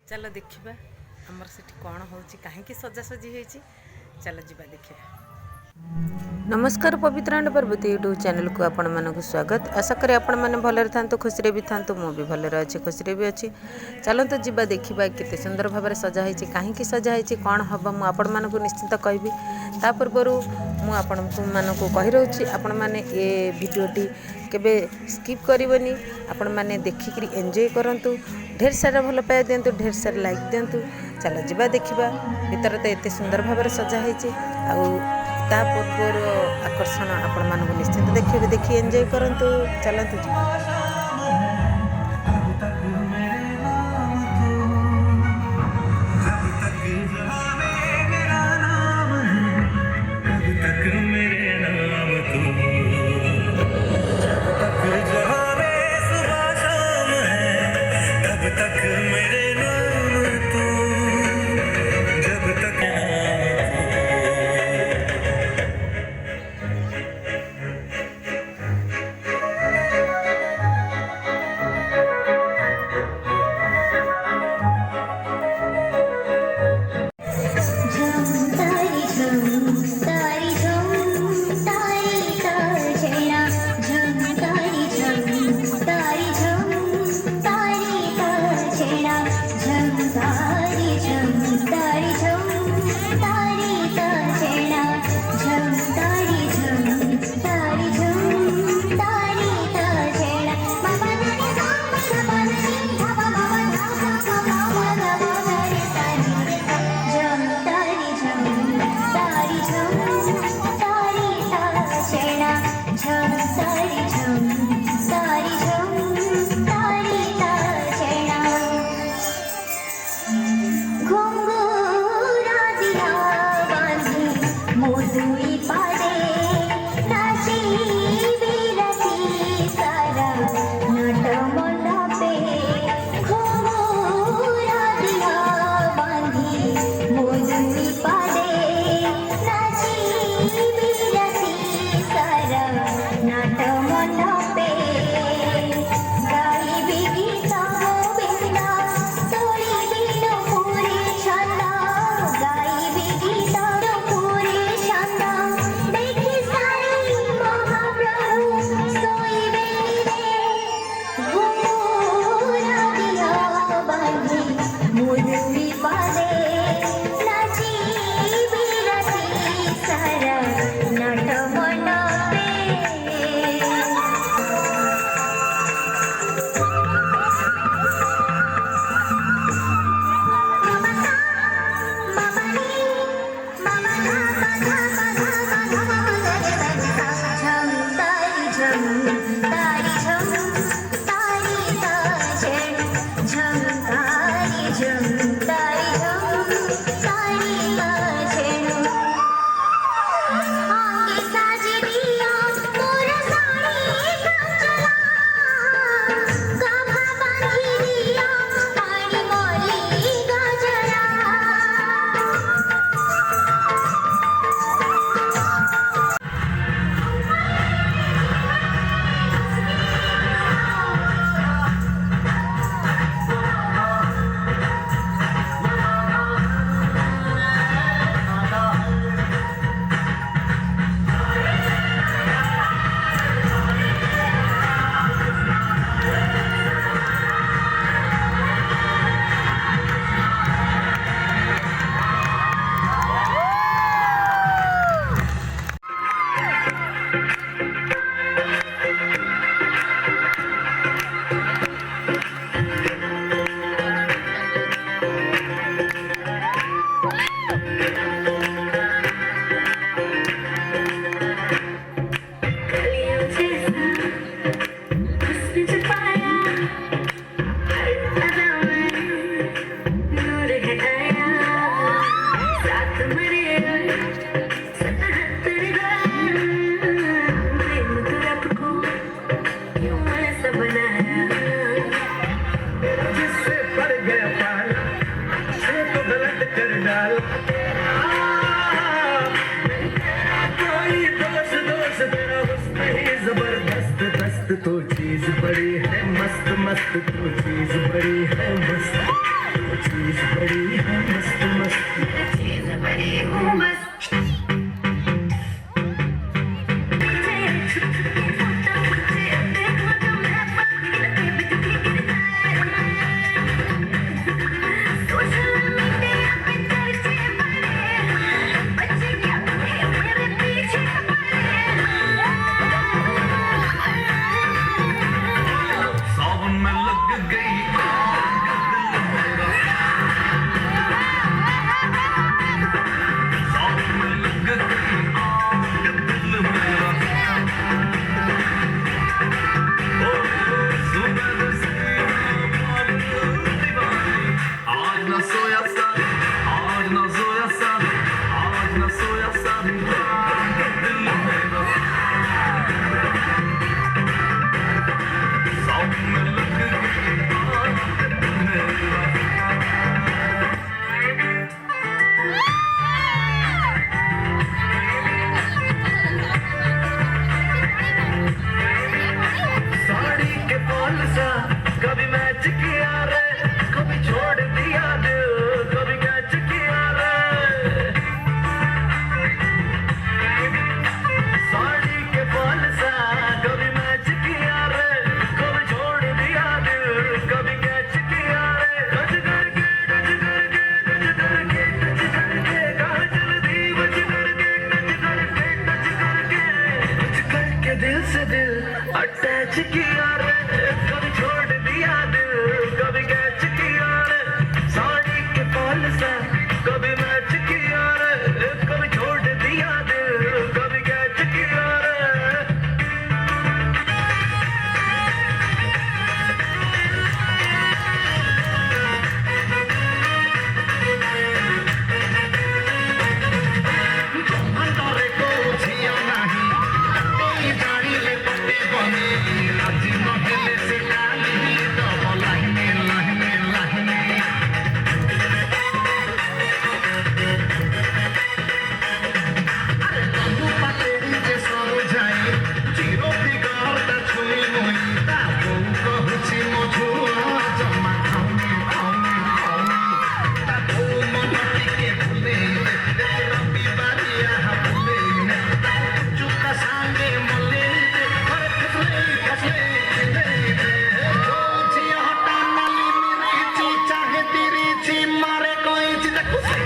चलो देखा आमर से कौन हो कहीं सजासजी होती चलो जीवा देखा। नमस्कार पवित्रांड पर्वती यूट्यूब चैनल को आपण मानक स्वागत। आशा करी आपण मैंने भलरे था खुशी भी था मु भी भलरे अच्छी खुशी भी अच्छी। चलते जीवा देखा केते सुंदर भाव सजाई कहीं सजाई कौन हम मुझे मानक निश्चित कहबी। ता पूर्वर मुझे कही रोची आपण मैंने ये भिडटी केबे स्किप करनी आपण मैंने देखिक एंजॉय करंतु। ढेर सारा भल पाए दिंतु, ढेर सारा लाइक दिंतु। चलो जीवा देखा भीतर तो एत सुंदर भाव सजाई ता पूर्वर आकर्षण आपण मानक निश्चित देखिए देखी एंजॉय करंतु। चलतु तो चीज बड़ी है मस्त मस्त, तो चीज बड़ी है मस्त, तो चीज न सोया सा, आज न सोया सा, आज न सोया सा, दिल मेरा सामने लग गई बात मेरा। साड़ी के फॉल सा कभी मैच किया रे, कभी छोड़ दिया दिल, कभी कैच किया रे। साड़ी के फॉल सा कभी मैच किया रे, कभी छोड़ दिया दिल, कभी कैच किया रे। टच करके टच करके टच करके टच करके कहाँ चल दी, बच करके टच करके टच करके टच करके दिल से दिल अटैच किया रे, कभी छोड़ दिया दिल, कभी कैच किया रे। साड़ी के फॉल सा कभी मैच किया रे, कभी छोड़ दिया दिल, कभी कैच किया रे। अंतरे को झिया नहीं, कोई जानी ले पट्टी बनी, आज नहेले से डाली, तो लाहिने लाहिने लाहिने। अरे कहूँ पतेरी जे सरो जाए, जीरो फिगर ता छुई मोई, ता बोउ कहूची मधुआ, जमा खाऊनी खाऊनी खाऊनी, ता बोउ मन टिके भूले, रबी बारिया भूले, ता चुका सांगे मले, अरे फसले फसले खिले, जोची हटा नाली मेरी ची, चाहे तेरी ची, मारे कोई ची तक उसे।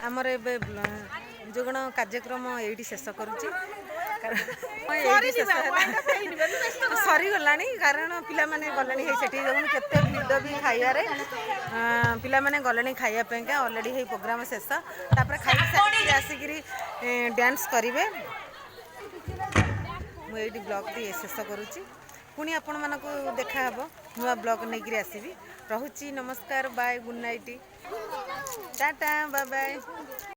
आमर ए जोगण कार्यक्रम ये शेष करुच्ची सरीगला कारण पिला माने गले सेठी केते भिड़ भी खाइबारे पिला माने गले खाइबापी अलरेडी है प्रोग्राम शेष तापर खाई सारी आसिकी डांस करेंगे मुझे ब्लॉग दी शेष करुच्ची पुणी आपण मानक देखा हे नुआ ब्लॉग नहीं आसबि। रहुची नमस्कार bye good night tata bye bye.